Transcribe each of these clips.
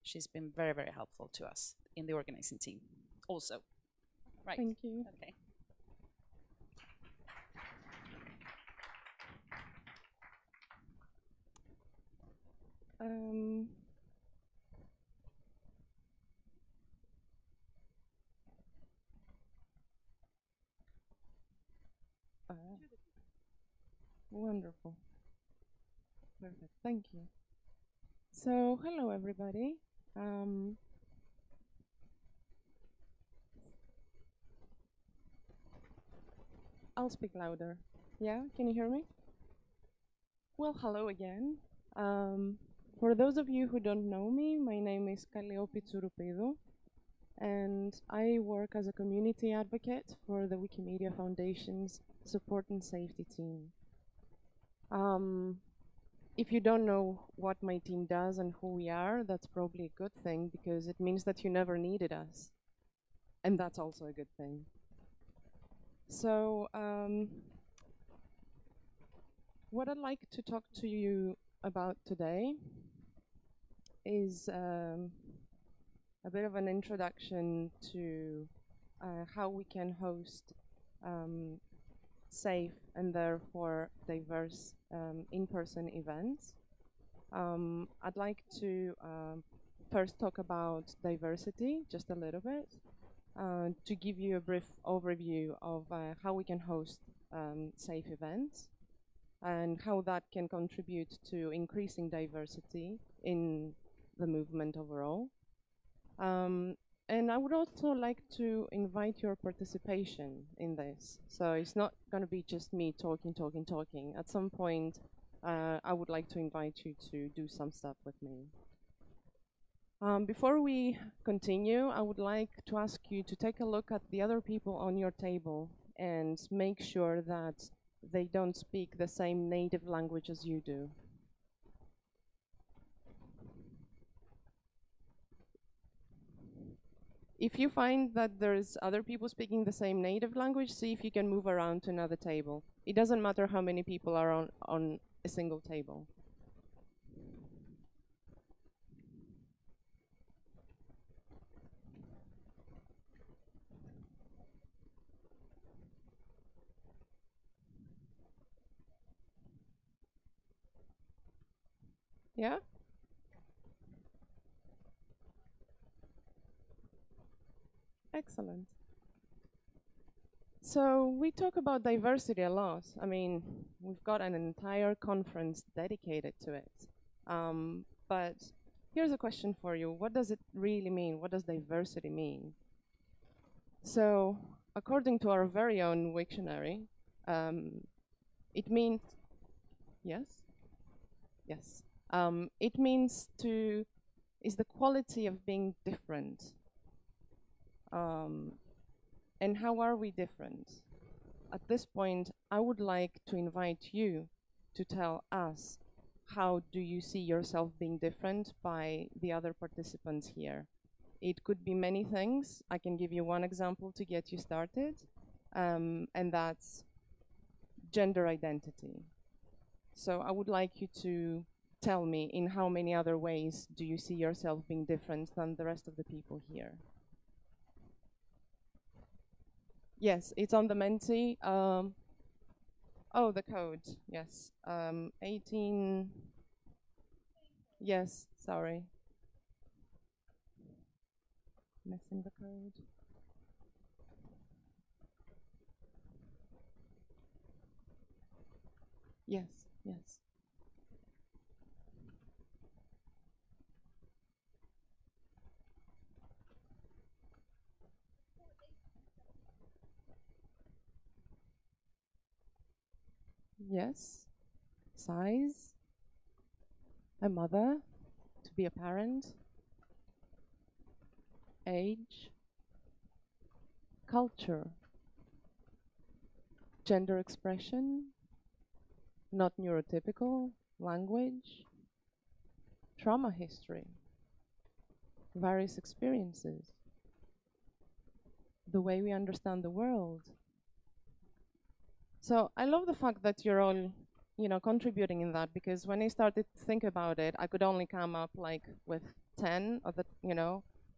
She's been very, very helpful to us in the organizing team also. Right. Thank you. Okay. Um, uh, Wonderful. Perfect. Thank you. So, hello everybody. Um, I'll speak louder. Yeah, can you hear me? Well, hello again. For those of you who don't know me, my name is Kalliope Tsouroupidou, and I work as a community advocate for the Wikimedia Foundation's support and safety team. If you don't know what my team does and who we are, that's probably a good thing because it means that you never needed us. And that's also a good thing. So, what I'd like to talk to you about today is a bit of an introduction to how we can host safe and therefore diverse in-person events. I'd like to first talk about diversity just a little bit, to give you a brief overview of how we can host safe events and how that can contribute to increasing diversity in the movement overall. And I would also like to invite your participation in this. So it's not going to be just me talking. At some point, I would like to invite you to do some stuff with me. Before we continue, I would like to ask you to take a look at the other people on your table and make sure that they don't speak the same native language as you do. If you find that there's other people speaking the same native language, see if you can move around to another table. It doesn't matter how many people are on a single table. Yeah? Excellent. So we talk about diversity a lot. I mean, we've got an entire conference dedicated to it. But here's a question for you. What does it really mean? What does diversity mean? So according to our very own Wiktionary, it means, yes? Yes. It means is the quality of being different. And how are we different? At this point, I would like to invite you to tell us, how do you see yourself being different by the other participants here? It could be many things. I can give you one example to get you started, and that's gender identity. So I would like you to tell me, in how many other ways do you see yourself being different than the rest of the people here? Yes, it's on the Menti. Oh, the code, yes. 18, yes, sorry. Missing the code. Yes, yes. Yes. Size. A mother. To be a parent. Age. Culture. Gender expression. Not neurotypical. Language. Trauma history. Various experiences. The way we understand the world. So I love the fact that you're all, contributing in that, because when I started to think about it, I could only come up like with 10 of the,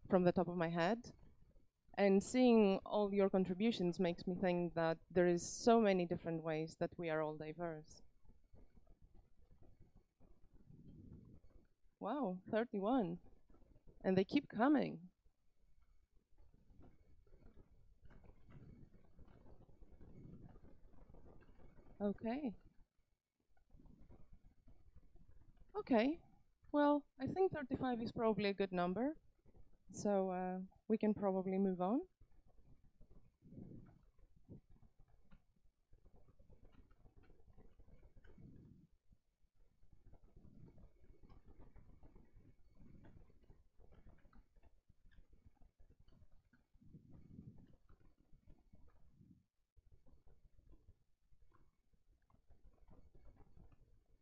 from the top of my head. And seeing all your contributions makes me think that there is so many different ways that we are all diverse. Wow, 31. And they keep coming. Okay. Okay. Well, I think 35 is probably a good number. So we can probably move on.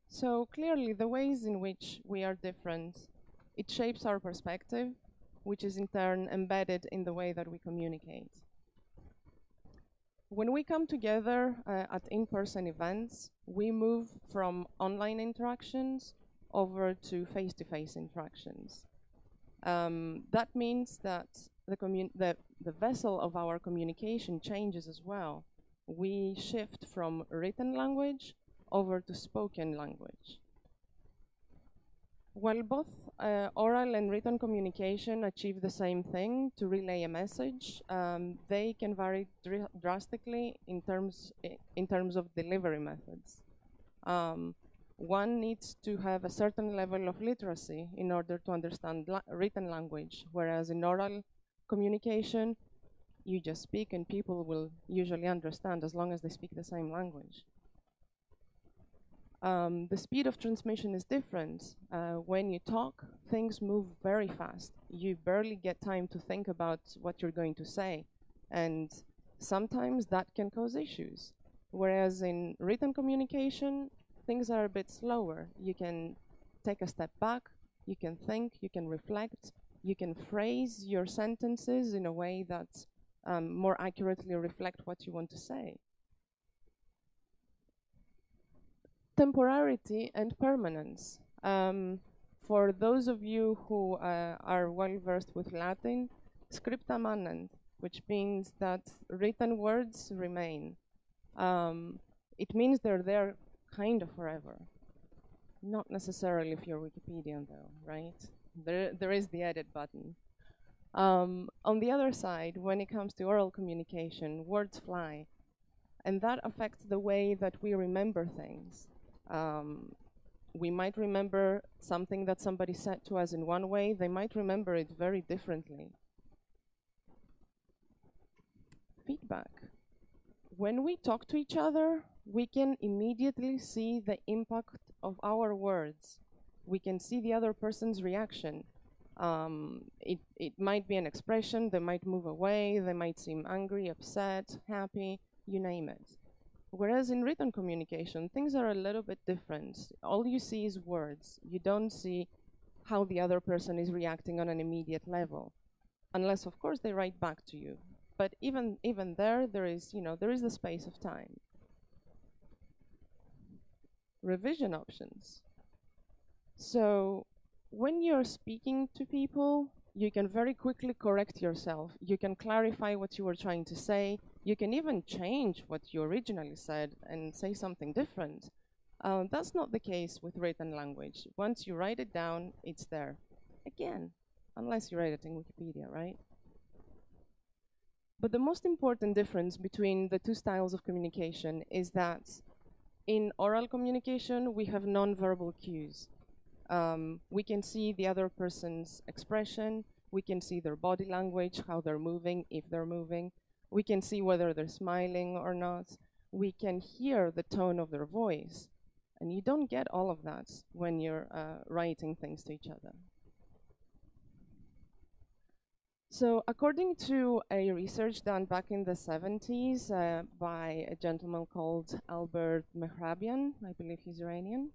So clearly, the ways in which we are different, it shapes our perspective, which is in turn embedded in the way that we communicate. When we come together at in-person events, we move from online interactions over to face-to-face interactions. That means that the vessel of our communication changes as well. We shift from written language over to spoken language. While both oral and written communication achieve the same thing, to relay a message, they can vary drastically in terms of delivery methods. One needs to have a certain level of literacy in order to understand written language, whereas in oral communication, you just speak and people will usually understand as long as they speak the same language. The speed of transmission is different. When you talk, things move very fast. You barely get time to think about what you're going to say. And sometimes that can cause issues. Whereas in written communication, things are a bit slower. You can take a step back, you can think, you can reflect, you can phrase your sentences in a way that more accurately reflect what you want to say. Temporality and permanence. For those of you who are well versed with Latin, scripta manent, which means that written words remain. It means they're there kind of forever. Not necessarily if you're Wikipedian though, right? There is the edit button. On the other side, when it comes to oral communication, words fly. And that affects the way that we remember things. We might remember something that somebody said to us in one way, they might remember it very differently. Feedback. When we talk to each other, we can immediately see the impact of our words. We can see the other person's reaction. It might be an expression, they might move away, they might seem angry, upset, happy, you name it. Whereas in written communication, things are a little bit different. All you see is words. You don't see how the other person is reacting on an immediate level, unless, of course, they write back to you. But even there is the space of time. Revision options. So when you're speaking to people, you can very quickly correct yourself. You can clarify what you were trying to say. You can even change what you originally said and say something different. That's not the case with written language. Once you write it down, it's there. Again, unless you write it in Wikipedia, right? But the most important difference between the two styles of communication is that in oral communication, we have non-verbal cues. We can see the other person's expression. We can see their body language, how they're moving, if they're moving. We can see whether they're smiling or not. We can hear the tone of their voice. And you don't get all of that when you're writing things to each other. So according to a research done back in the 70s by a gentleman called Albert Mehrabian, I believe he's Iranian,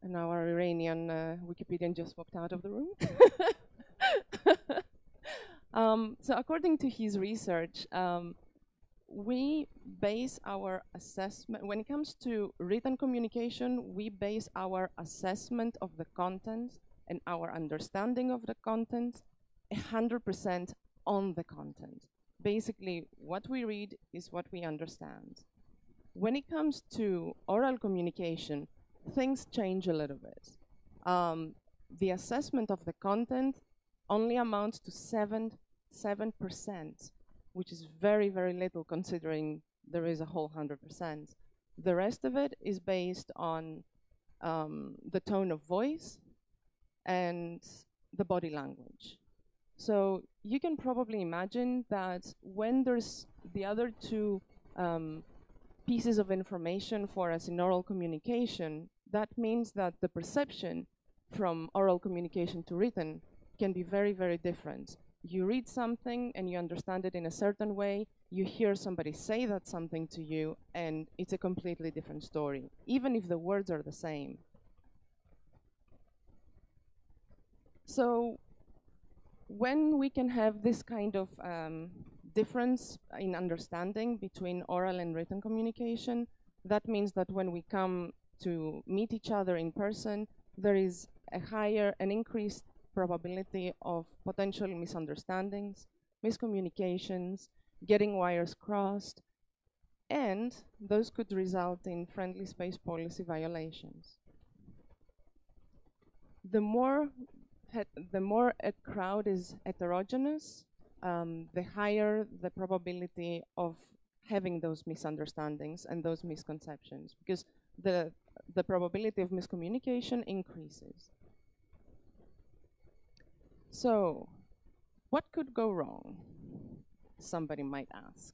and our Iranian Wikipedian just walked out of the room. So according to his research, we base our assessment, when it comes to written communication, we base our assessment of the content and our understanding of the content 100% on the content. Basically, what we read is what we understand. When it comes to oral communication, things change a little bit. The assessment of the content only amounts to 7%, which is very, very little considering there is a whole 100%. The rest of it is based on the tone of voice and the body language. So you can probably imagine that when there's the other two pieces of information for us in oral communication, that means that the perception from oral communication to written can be very, very different. You read something and you understand it in a certain way, you hear somebody say that something to you, and it's a completely different story, even if the words are the same. So when we can have this kind of difference in understanding between oral and written communication, that means that when we come to meet each other in person, there is an increased probability of potential misunderstandings, miscommunications, getting wires crossed, and those could result in friendly space policy violations. The more a crowd is heterogeneous, the higher the probability of having those misunderstandings and those misconceptions, because the probability of miscommunication increases. So, what could go wrong? Somebody might ask.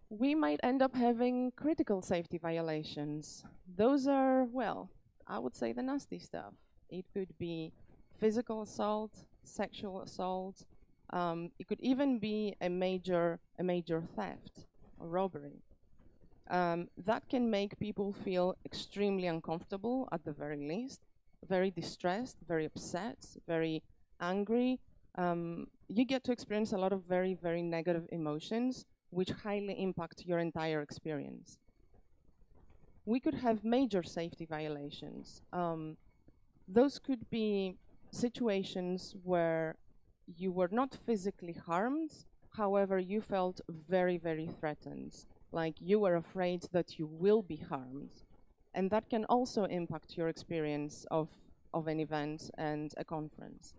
We might end up having critical safety violations. Those are, well, I would say the nasty stuff. It could be physical assault, sexual assault. It could even be a major theft or robbery. That can make people feel extremely uncomfortable at the very least, very distressed, very upset, very angry. You get to experience a lot of very, very negative emotions, which highly impact your entire experience. We could have major safety violations. Those could be situations where you were not physically harmed, however, you felt very, very threatened, like you were afraid that you will be harmed. And that can also impact your experience of an event and a conference.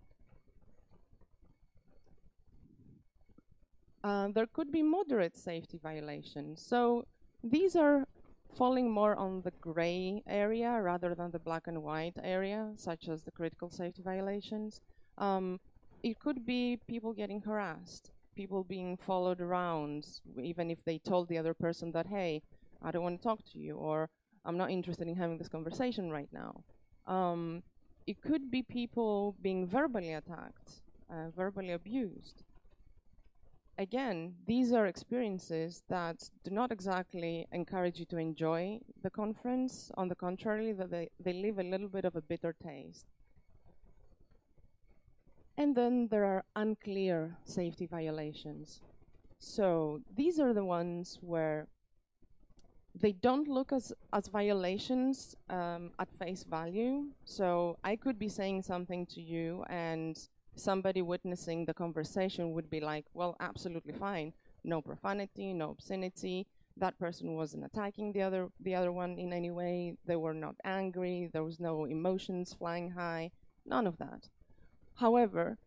There could be moderate safety violations. So these are falling more on the gray area rather than the black and white area, such as the critical safety violations. It could be people getting harassed, people being followed around, even if they told the other person that, hey, I don't want to talk to you, or I'm not interested in having this conversation right now. It could be people being verbally attacked, verbally abused. Again, these are experiences that do not exactly encourage you to enjoy the conference. On the contrary, that they leave a little bit of a bitter taste. And then there are unclear safety violations. So these are the ones where they don't look as violations at face value. So I could be saying something to you and somebody witnessing the conversation would be like, well, absolutely fine. No profanity, no obscenity. That person wasn't attacking the other one in any way. They were not angry. There was no emotions flying high. None of that. However,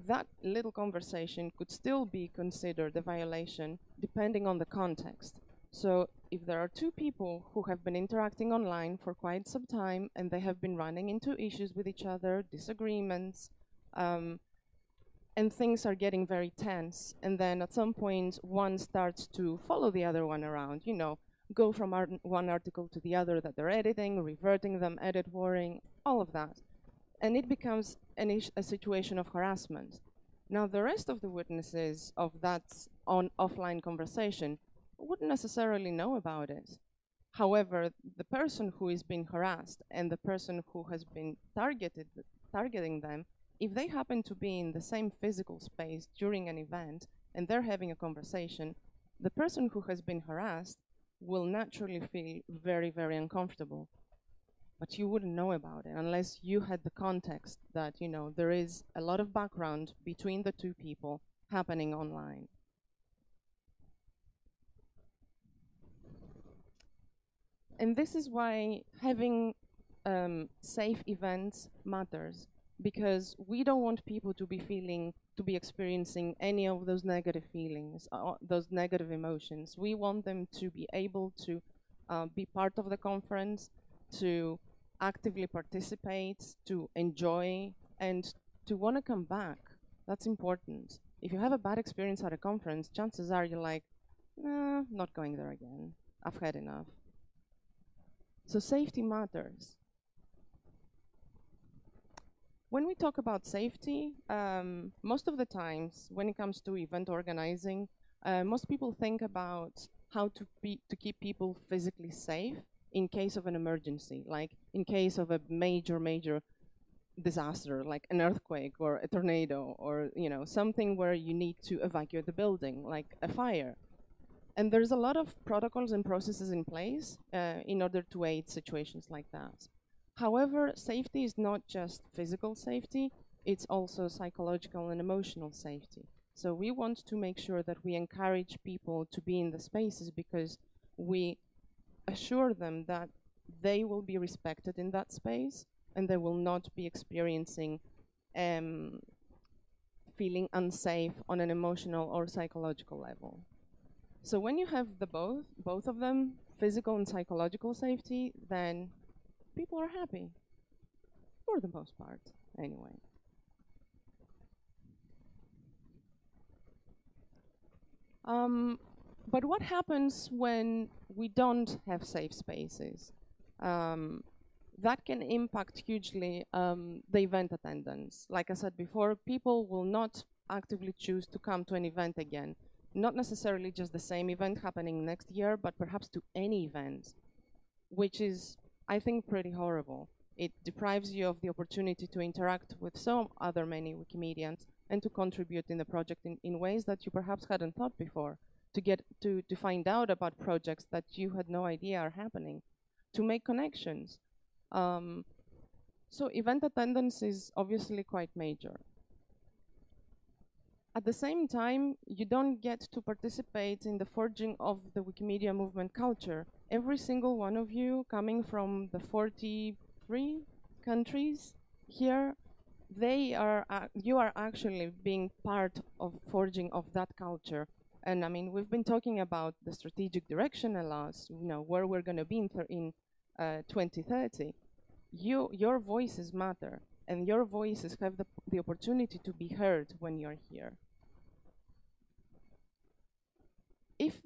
that little conversation could still be considered a violation depending on the context. So if there are two people who have been interacting online for quite some time and they have been running into issues with each other, disagreements, and things are getting very tense, and then at some point one starts to follow the other one around, you know, go from one article to the other that they're editing, reverting them, edit warring, all of that. And it becomes a situation of harassment. Now, the rest of the witnesses of that offline conversation wouldn't necessarily know about it. However, the person who is being harassed and the person who has been targeting them, if they happen to be in the same physical space during an event and they're having a conversation, the person who has been harassed will naturally feel very, very uncomfortable. but you wouldn't know about it unless you had the context that, you know, there is a lot of background between the two people happening online. And this is why having safe events matters, because we don't want people to be experiencing any of those negative feelings, those negative emotions. We want them to be able to be part of the conference, to actively participate, to enjoy, and to want to come back. That's important. If you have a bad experience at a conference, chances are you're like, nah, not going there again. I've had enough. So safety matters. When we talk about safety, most of the times when it comes to event organizing, most people think about how to keep people physically safe in case of an emergency, like in case of a major disaster, like an earthquake or a tornado, or something where you need to evacuate the building, like a fire. And there's a lot of protocols and processes in place in order to aid situations like that. However, safety is not just physical safety, it's also psychological and emotional safety. So we want to make sure that we encourage people to be in the spaces because we assure them that they will be respected in that space and they will not be experiencing feeling unsafe on an emotional or psychological level. So when you have both of them, physical and psychological safety, then people are happy, for the most part, anyway. But what happens when we don't have safe spaces? That can impact hugely the event attendance. Like I said before, people will not actively choose to come to an event again. Not necessarily just the same event happening next year, but perhaps to any event, which is, I think, pretty horrible. It deprives you of the opportunity to interact with so other many Wikimedians and to contribute in the project in ways that you perhaps hadn't thought before, to get to find out about projects that you had no idea are happening, to make connections. So event attendance is obviously quite major. At the same time, you don't get to participate in the forging of the Wikimedia movement culture. Every single one of you coming from the 43 countries here, you are actually being part of forging of that culture. And I mean, we've been talking about the strategic direction a lot, where we're going to be in 2030. Your voices matter, and your voices have the opportunity to be heard when you're here. If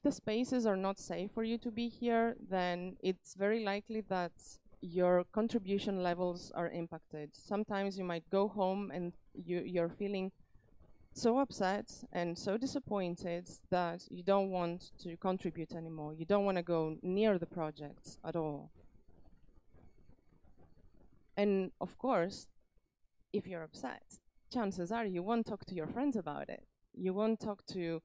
the spaces are not safe for you to be here, then it's very likely that your contribution levels are impacted. Sometimes you might go home and you're feeling so upset and so disappointed that you don't want to contribute anymore. You don't want to go near the projects at all. And of course, if you're upset, chances are you won't talk to your friends about it. You won't talk to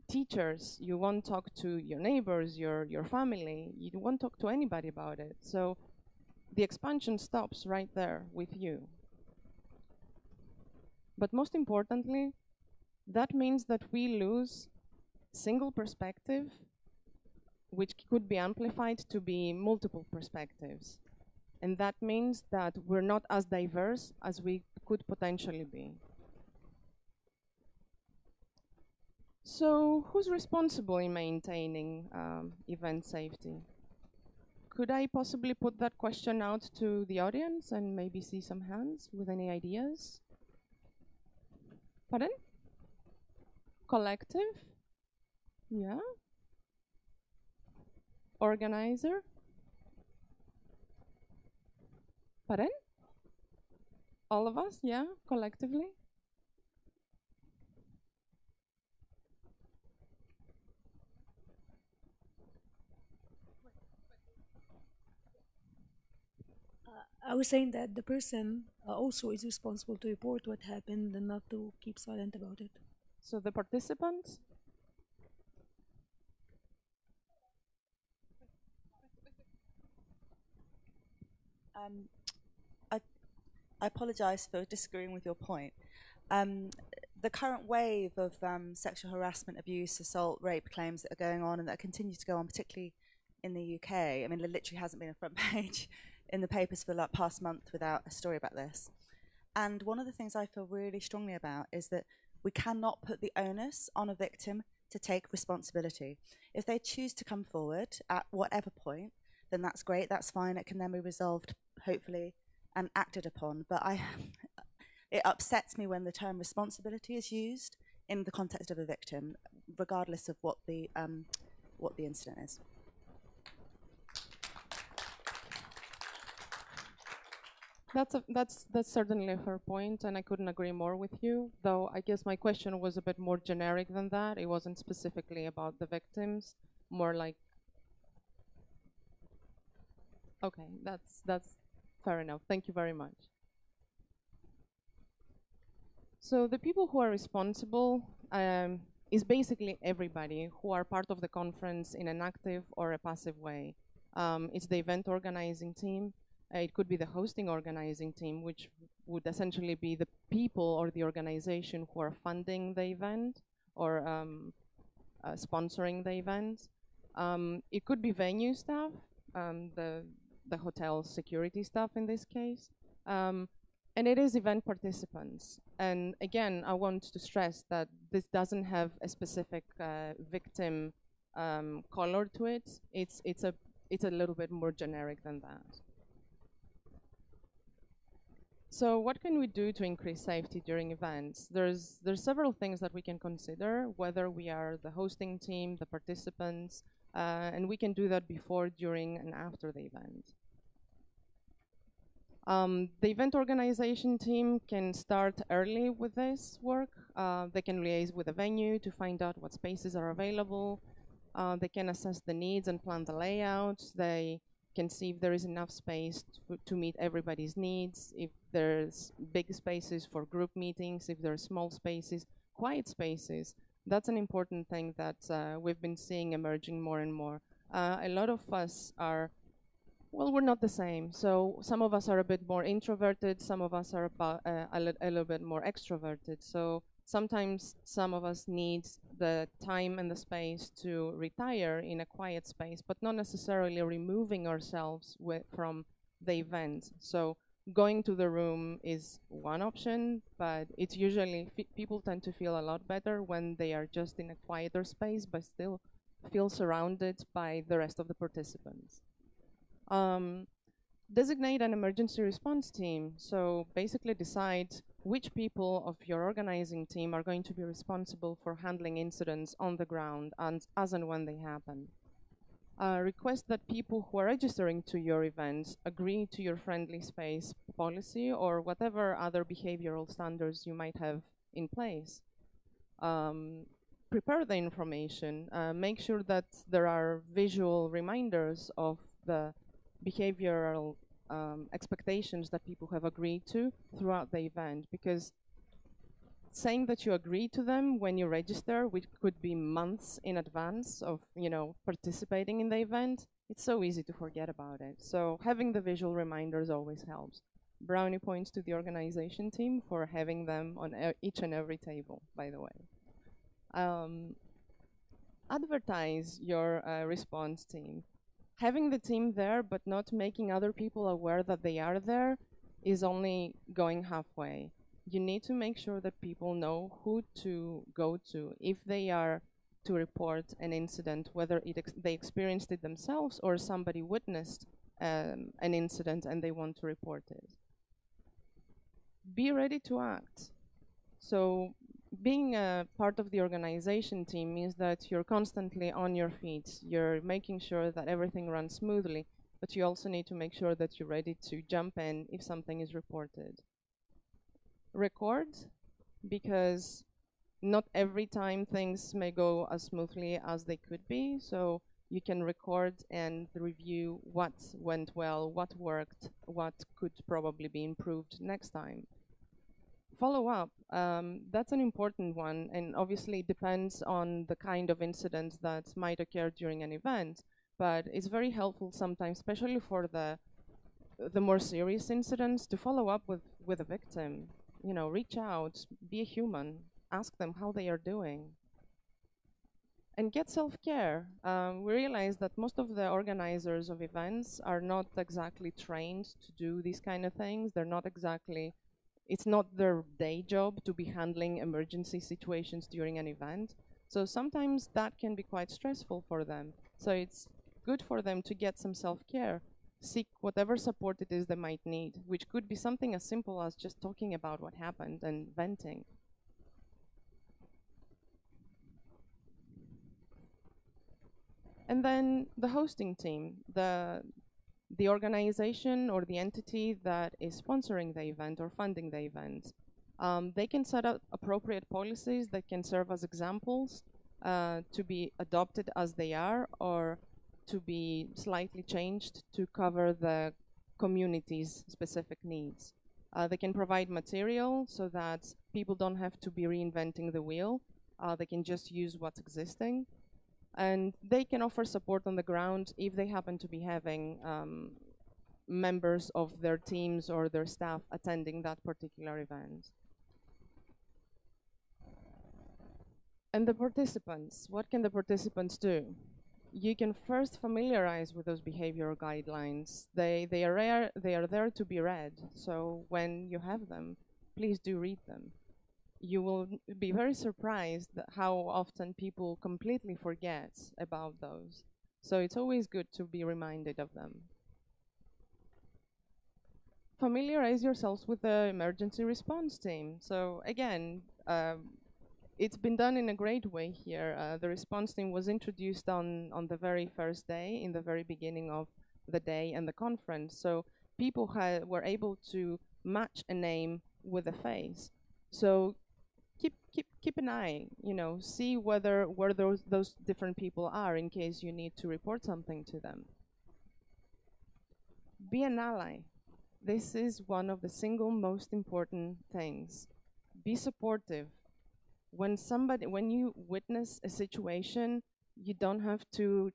teachers, you won't talk to your neighbors, your family, you won't talk to anybody about it. So the expansion stops right there with you. But most importantly, that means that we lose single perspective, which could be amplified to be multiple perspectives. And that means that we're not as diverse as we could potentially be. So who's responsible in maintaining event safety? Could I possibly put that question out to the audience and maybe see some hands with any ideas? Pardon? Collective? Yeah. Organizer? Pardon? All of us, yeah, collectively? I was saying that the person also is responsible to report what happened and not to keep silent about it. So the participants? Um, I apologise for disagreeing with your point. The current wave of sexual harassment, abuse, assault, rape claims that are going on and that continue to go on, particularly in the UK. I mean, there literally hasn't been a front page in the papers for the past month without a story about this. And one of the things I feel really strongly about is that we cannot put the onus on a victim to take responsibility. If they choose to come forward at whatever point, then that's great, that's fine, it can then be resolved, hopefully, and acted upon. But it upsets me when the term responsibility is used in the context of a victim, regardless of what the incident is. That's certainly a fair point, and I couldn't agree more with you. Though I guess my question was a bit more generic than that. It wasn't specifically about the victims, more like. Okay, that's fair enough. Thank you very much. So the people who are responsible is basically everybody who are part of the conference in an active or a passive way. It's the event organizing team. It could be the hosting organizing team, which would essentially be the people or the organization who are funding the event or sponsoring the event. It could be venue staff, the hotel security staff in this case. And it is event participants. And again, I want to stress that this doesn't have a specific victim color to it. It's a little bit more generic than that. So what can we do to increase safety during events? There's several things that we can consider, whether we are the hosting team, the participants, and we can do that before, during, and after the event. The event organization team can start early with this work. They can liaise with the venue to find out what spaces are available. They can assess the needs and plan the layout. They can see if there is enough space to meet everybody's needs, if there's big spaces for group meetings, if there are small spaces, quiet spaces. That's an important thing that we've been seeing emerging more and more. A lot of us are, well, we're not the same. So some of us are a bit more introverted, some of us are a little bit more extroverted. So sometimes some of us need the time and the space to retire in a quiet space, but not necessarily removing ourselves from the event. So going to the room is one option, but it's usually, people tend to feel a lot better when they are just in a quieter space, but still feel surrounded by the rest of the participants. Designate an emergency response team. So basically decide which people of your organizing team are going to be responsible for handling incidents on the ground and as and when they happen. Request that people who are registering to your events agree to your friendly space policy or whatever other behavioral standards you might have in place. Prepare the information. Make sure that there are visual reminders of the behavioral expectations that people have agreed to throughout the event, because saying that you agree to them when you register, which could be months in advance of participating in the event, it's so easy to forget about it. So having the visual reminders always helps. Brownie points to the organization team for having them on each and every table, by the way. Advertise your response team. Having the team there but not making other people aware that they are there is only going halfway. You need to make sure that people know who to go to if they are to report an incident, whether they experienced it themselves or somebody witnessed an incident and they want to report it. Be ready to act. So being a part of the organization team means that you're constantly on your feet. You're making sure that everything runs smoothly, but you also need to make sure that you're ready to jump in if something is reported. Record, because not every time things may go as smoothly as they could be, so you can record and review what went well, what worked, what could probably be improved next time. Follow up, that's an important one, and obviously it depends on the kind of incident that might occur during an event, but it's very helpful sometimes, especially for the the more serious incidents, to follow up with a victim. You know, reach out, be a human, ask them how they are doing. And get self-care. We realize that most of the organizers of events are not exactly trained to do these kind of things. They're not exactly, it's not their day job to be handling emergency situations during an event. So sometimes that can be quite stressful for them. So it's good for them to get some self-care, seek whatever support it is they might need, which could be something as simple as just talking about what happened and venting. And then the hosting team, the organization or the entity that is sponsoring the event or funding the event. They can set up appropriate policies that can serve as examples to be adopted as they are, or to be slightly changed to cover the community's specific needs. They can provide material so that people don't have to be reinventing the wheel. They can just use what's existing. And they can offer support on the ground if they happen to be having members of their teams or their staff attending that particular event. And the participants, what can the participants do? You can first familiarize with those behavioral guidelines. They are there to be read, so when you have them, please do read them. You will be very surprised how often people completely forget about those. So it's always good to be reminded of them. Familiarize yourselves with the emergency response team. So again, it's been done in a great way here. The response team was introduced on the very first day, in the very beginning of the day and the conference. So people were able to match a name with a face. So keep an eye, you know, see where those different people are in case you need to report something to them. Be an ally. This is one of the single most important things. Be supportive. When you witness a situation, you don't have to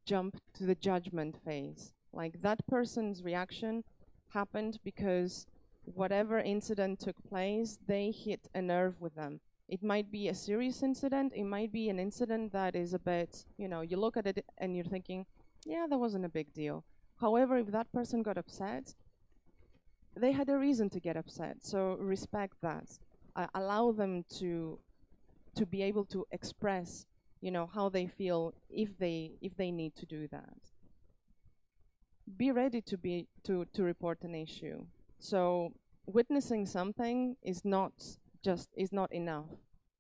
jump to the judgment phase. Like, that person's reaction happened because whatever incident took place, they hit a nerve with them. It might be a serious incident, it might be an incident that is a bit, you know, you look at it and you're thinking, yeah, that wasn't a big deal. However, if that person got upset, they had a reason to get upset, so respect that. Allow them to be able to express, you know, how they feel if they need to do that. Be ready to report an issue. So witnessing something is not enough.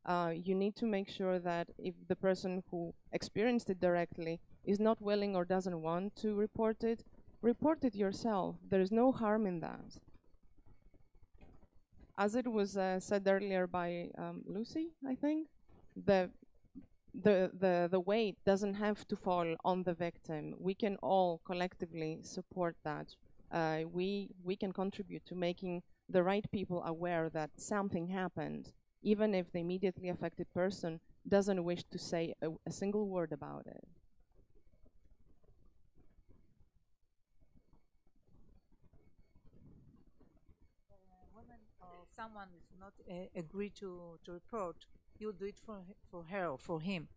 You need to make sure that if the person who experienced it directly is not willing or doesn't want to report it yourself. There is no harm in that. As it was said earlier by Lucy, I think, the weight doesn't have to fall on the victim. We can all collectively support that. We can contribute to making the right people aware that something happened, even if the immediately affected person doesn't wish to say a single word about it. Women or someone is not agree to report, you do it for her or for him.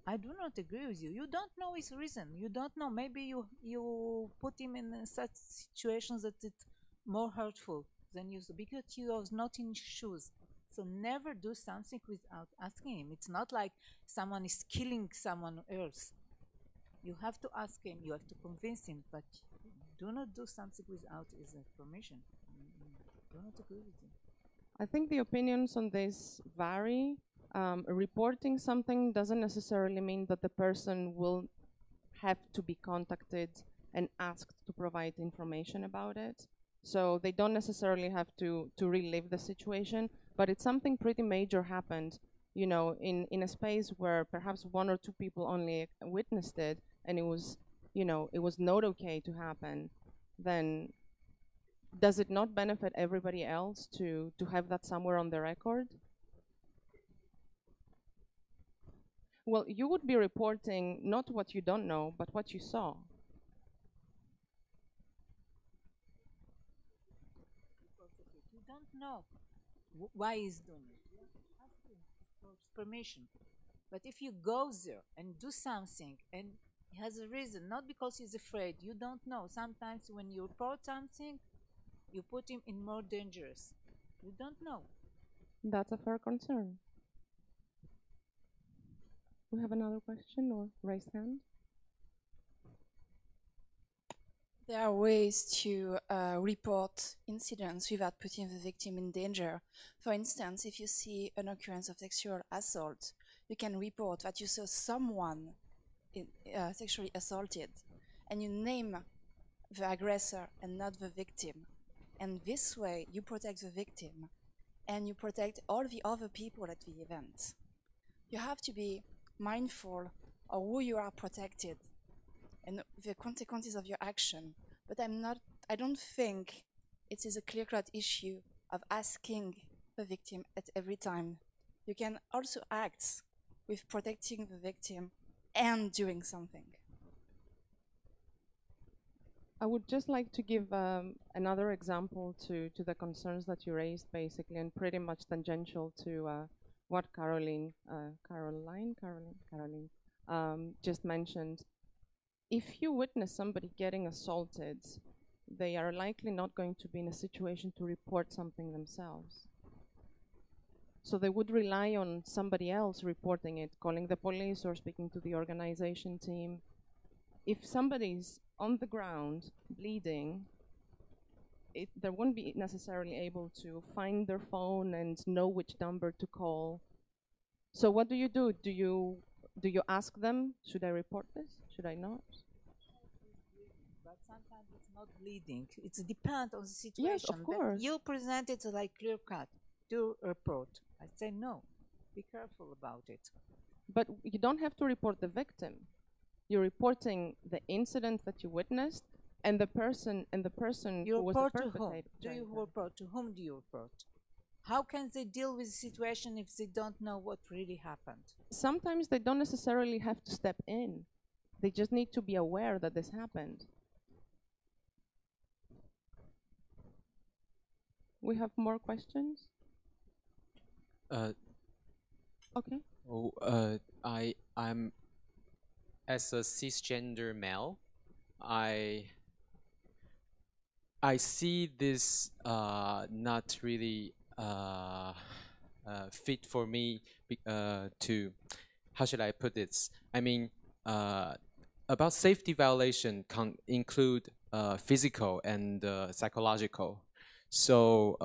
I do not agree with you. You don't know his reason. You don't know. Maybe you put him in such situations that it's more hurtful than you, because you are not in his shoes. So never do something without asking him. It's not like someone is killing someone else. You have to ask him. You have to convince him. But do not do something without his permission. Do not agree with you. I think the opinions on this vary. Reporting something doesn't necessarily mean that the person will have to be contacted and asked to provide information about it. So they don't necessarily have to relive the situation, but it's something pretty major happened, you know, in a space where perhaps one or two people only witnessed it, and it was, you know, it was not okay to happen. Then does it not benefit everybody else to have that somewhere on the record? Well, you would be reporting not what you don't know, but what you saw. know why he's doing it. You ask him for permission. But if you go there and do something and he has a reason, not because he's afraid, you don't know. Sometimes when you report something, you put him in more dangerous. You don't know. That's a fair concern. We have another question or raised hand? There are ways to report incidents without putting the victim in danger. For instance, if you see an occurrence of sexual assault, you can report that you saw someone sexually assaulted, and you name the aggressor and not the victim. And this way, you protect the victim, and you protect all the other people at the event. You have to be mindful of who you are protected and the consequences of your action. But I don't think it is a clear-cut issue of asking the victim at every time. You can also act with protecting the victim and doing something. I would just like to give another example to the concerns that you raised, basically, and pretty much tangential to what Caroline just mentioned. If you witness somebody getting assaulted, they are likely not going to be in a situation to report something themselves. So they would rely on somebody else reporting it, calling the police or speaking to the organization team. If somebody's on the ground bleeding, they won't be necessarily able to find their phone and know which number to call. So what do? Do you ask them, should I report this? Should I not? But sometimes it's not bleeding. It depends on the situation. Yes, of course. You present it like clear cut. Do report. I say no. Be careful about it. But you don't have to report the victim. You're reporting the incident that you witnessed and the person You who was the report to whom? perpetrator. Do you report? To whom do you report? How can they deal with the situation if they don't know what really happened? Sometimes they don't necessarily have to step in. They just need to be aware that this happened. We have more questions? Okay. I'm as a cisgender male, I see this not really fit for me to, how should I put this? I mean, about safety violation can include physical and psychological. So,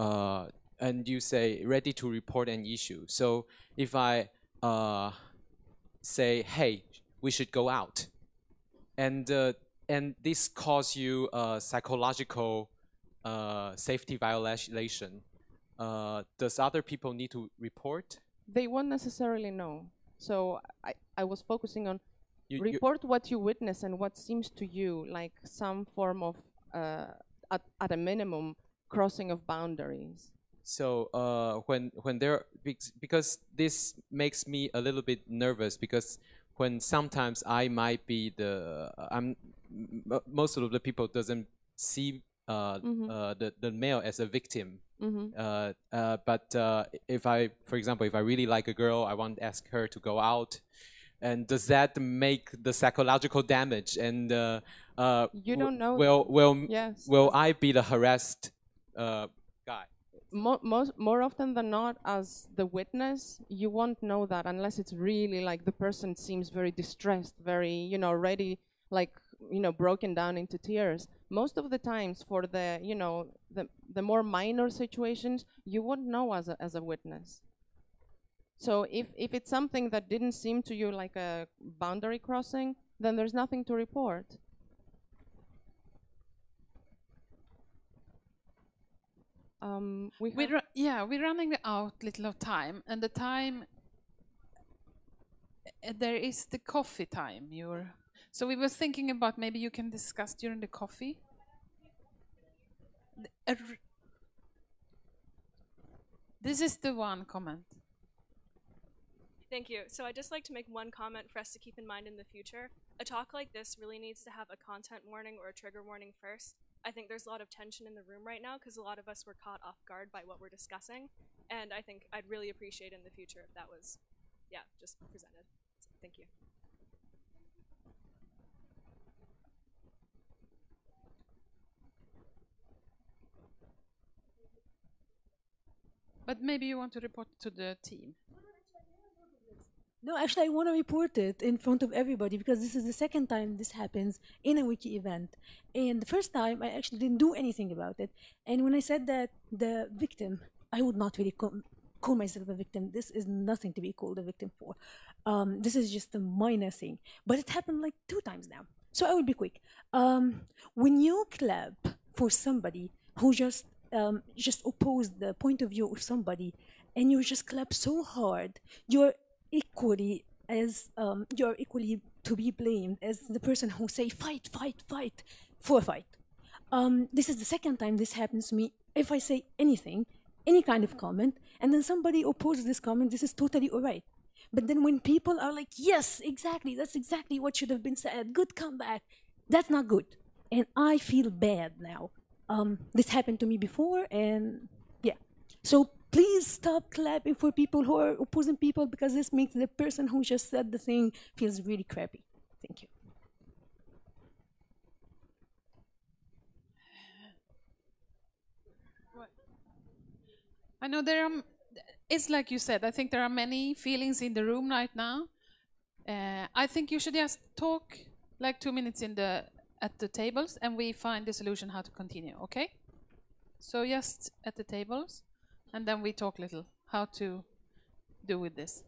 and you say ready to report an issue. So if I say, hey, we should go out, and this cause you psychological safety violation, does other people need to report? They won't necessarily know. So I was focusing on report what you witness and what seems to you like some form of, at a minimum, crossing of boundaries. So when there, because this makes me a little bit nervous, because when sometimes I might be most of the people doesn't see the male as a victim. But if for example, if I really like a girl, I want to ask her to go out, and does that make the psychological damage? And you don't know. Will I be the harassed guy? More often than not, as the witness, you won't know that unless it's really like the person seems very distressed, very, ready, like, broken down into tears. Most of the times for the, the more minor situations, you won't know as a witness. So if it's something that didn't seem to you like a boundary crossing, then there's nothing to report. We're running out little of time, and the time there is the coffee time. So we were thinking about maybe you can discuss during the coffee. This is the one comment. Thank you. So I'd just like to make one comment for us to keep in mind in the future. A talk like this really needs to have a content warning or a trigger warning first. I think there's a lot of tension in the room right now because a lot of us were caught off guard by what we're discussing. And I think I'd really appreciate in the future if that was, yeah, just presented. So, thank you. But maybe you want to report to the team. No, actually, I want to report it in front of everybody because this is the second time this happens in a wiki event. And the first time, I actually didn't do anything about it. And when I said that the victim, I would not really call myself a victim. This is nothing to be called a victim for. This is just a minor thing. But it happened like 2 times now. So I will be quick. When you clap for somebody who just opposed the point of view of somebody, and you just clap so hard, you're equally to be blamed as the person who say fight, fight, fight for a fight. This is the second time this happens to me. If I say anything, any kind of comment, and then somebody opposes this comment, this is totally all right. But then when people are like, yes, exactly, that's exactly what should have been said, good comeback, that's not good. And I feel bad now. This happened to me before, and yeah. So please stop clapping for people who are opposing people because this makes the person who just said the thing feels really crappy. Thank you. I know there are, it's like you said, I think there are many feelings in the room right now. I think you should just talk like 2 minutes at the tables and we find the solution how to continue, okay? So just at the tables and then we talk a little how to do with this.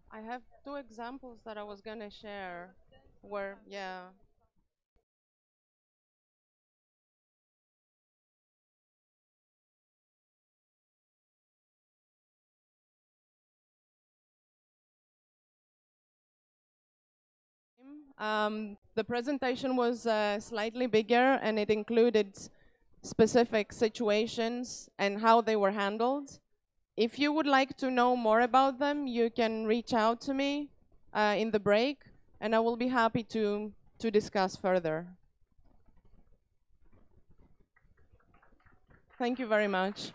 I have 2 examples that I was going to share where, yeah. The presentation was slightly bigger and it included specific situations and how they were handled. If you would like to know more about them, you can reach out to me in the break, and I will be happy to discuss further. Thank you very much.